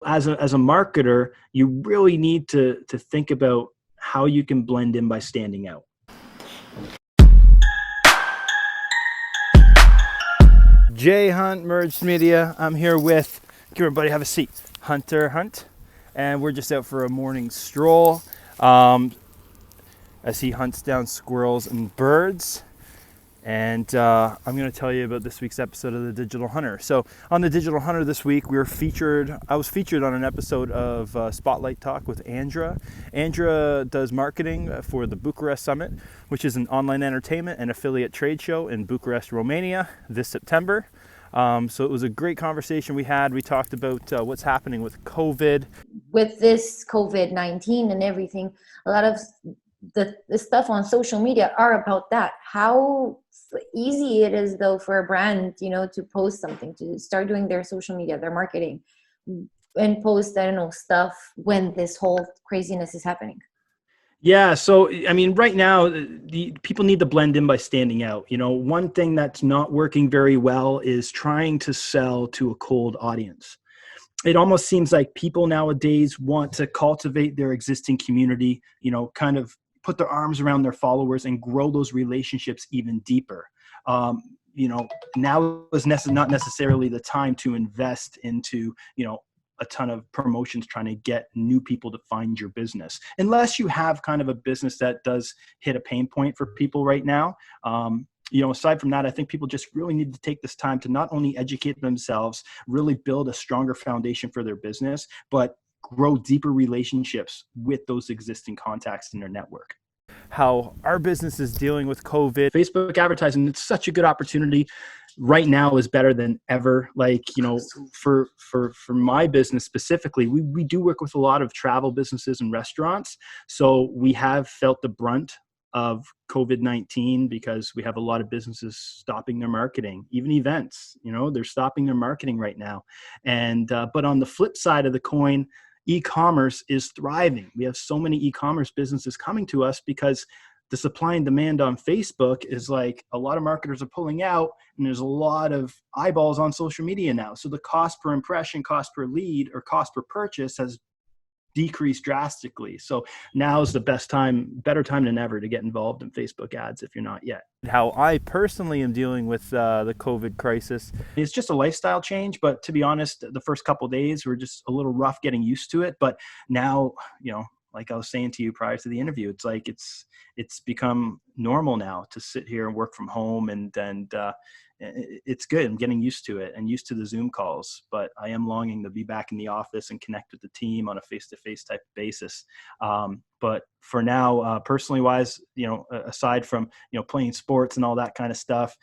as a marketer, you really need to think about how you can blend in by standing out. Jay Hunt, Merged Media. I'm here with, give everybody have a seat, Hunter Hunt, and we're just out for a morning stroll as he hunts down squirrels and birds. And I'm going to tell you about this week's episode of The Digital Hunter. So on The Digital Hunter this week, I was featured on an episode of Spotlight Talk with Andra. Andra does marketing for the Bucharest Summit, which is an online entertainment and affiliate trade show in Bucharest, Romania this September. So it was a great conversation we had. We talked about what's happening with COVID. With this COVID-19 and everything, a lot of the stuff on social media are about that. How easy it is though for a brand, to post something, to start doing their social media, their marketing, and post, stuff when this whole craziness is happening. Yeah. So, I mean, right now, the people need to blend in by standing out. One thing that's not working very well is trying to sell to a cold audience. It almost seems like people nowadays want to cultivate their existing community, kind of put their arms around their followers and grow those relationships even deeper. Now is not necessarily the time to invest into, a ton of promotions trying to get new people to find your business, unless you have kind of a business that does hit a pain point for people right now. Aside from that, I think people just really need to take this time to not only educate themselves, really build a stronger foundation for their business, but grow deeper relationships with those existing contacts in their network. How our business is dealing with COVID. Facebook advertising, it's such a good opportunity right now, is better than ever. For my business specifically, we do work with a lot of travel businesses and restaurants. So we have felt the brunt of COVID-19 because we have a lot of businesses stopping their marketing, even events, they're stopping their marketing right now. And, but on the flip side of the coin, e-commerce is thriving. We have so many e-commerce businesses coming to us because the supply and demand on Facebook is like a lot of marketers are pulling out, and there's a lot of eyeballs on social media now. So the cost per impression, cost per lead, or cost per purchase has decreased drastically. So now is the better time than ever to get involved in Facebook ads if you're not yet. How I personally am dealing with the COVID crisis. It's just a lifestyle change, but to be honest, the first couple of days were just a little rough getting used to it. But now, like I was saying to you prior to the interview, it's like it's become normal now to sit here and work from home, and it's good. I'm getting used to it and used to the Zoom calls, but I am longing to be back in the office and connect with the team on a face-to-face type basis. But for now, personally wise, aside from, playing sports and all that kind of stuff,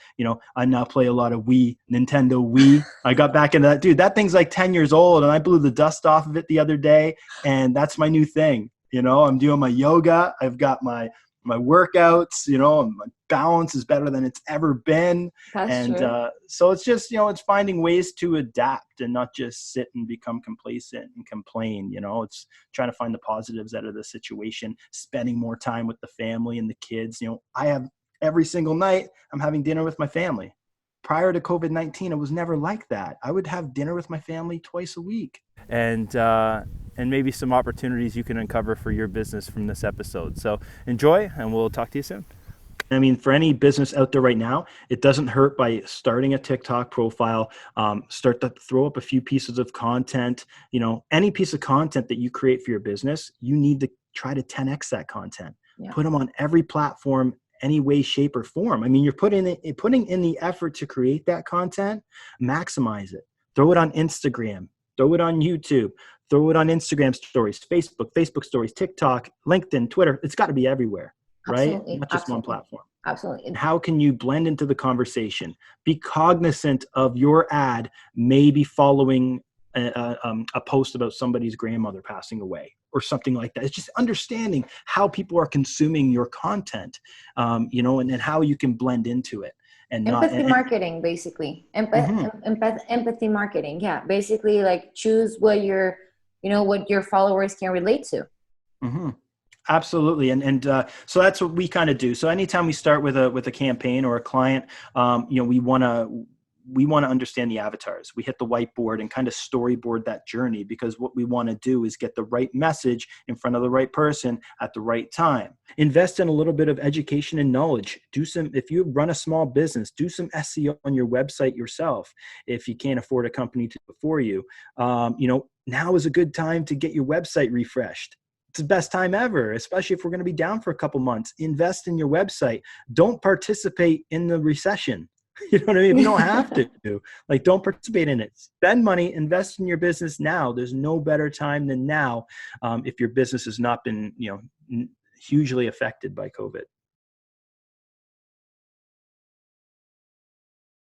I now play a lot of Nintendo Wii. I got back into that. Dude, that thing's like 10 years old, and I blew the dust off of it the other day, and that's my new thing. I'm doing my yoga. I've got my workouts, and my balance is better than it's ever been. So it's just, it's finding ways to adapt and not just sit and become complacent and complain. It's trying to find the positives out of the situation, spending more time with the family and the kids. I have every single night I'm having dinner with my family. Prior to COVID-19, it was never like that. I would have dinner with my family twice a week. And maybe some opportunities you can uncover for your business from this episode. So enjoy, and we'll talk to you soon. I mean, for any business out there right now, it doesn't hurt by starting a TikTok profile, start to throw up a few pieces of content. Any piece of content that you create for your business, you need to try to 10x that content. Yeah. Put them on every platform, any way, shape, or form. I mean, you're putting in the effort to create that content, maximize it. Throw it on Instagram, throw it on YouTube, throw it on Instagram stories, Facebook stories, TikTok, LinkedIn, Twitter. It's got to be everywhere, right? Absolutely. Not just one platform. Absolutely. And how can you blend into the conversation? Be cognizant of your ad maybe following a post about somebody's grandmother passing away or something like that. It's just understanding how people are consuming your content, and how you can blend into it. And marketing, basically. Empathy marketing. Yeah. Basically, like, choose what your followers can relate to. Mm-hmm. Absolutely. And so that's what we kind of do. So anytime we start with a campaign or a client, we want to we want to understand the avatars. We hit the whiteboard and kind of storyboard that journey, because what we want to do is get the right message in front of the right person at the right time. Invest in a little bit of education and knowledge. If you run a small business, do some SEO on your website yourself. If you can't afford a company to do it for you, now is a good time to get your website refreshed. It's the best time ever, especially if we're going to be down for a couple months. Invest in your website. Don't participate in the recession. You know what I mean? If you don't have to, don't participate in it. Spend money, invest in your business now. There's no better time than now if your business has not been, hugely affected by COVID.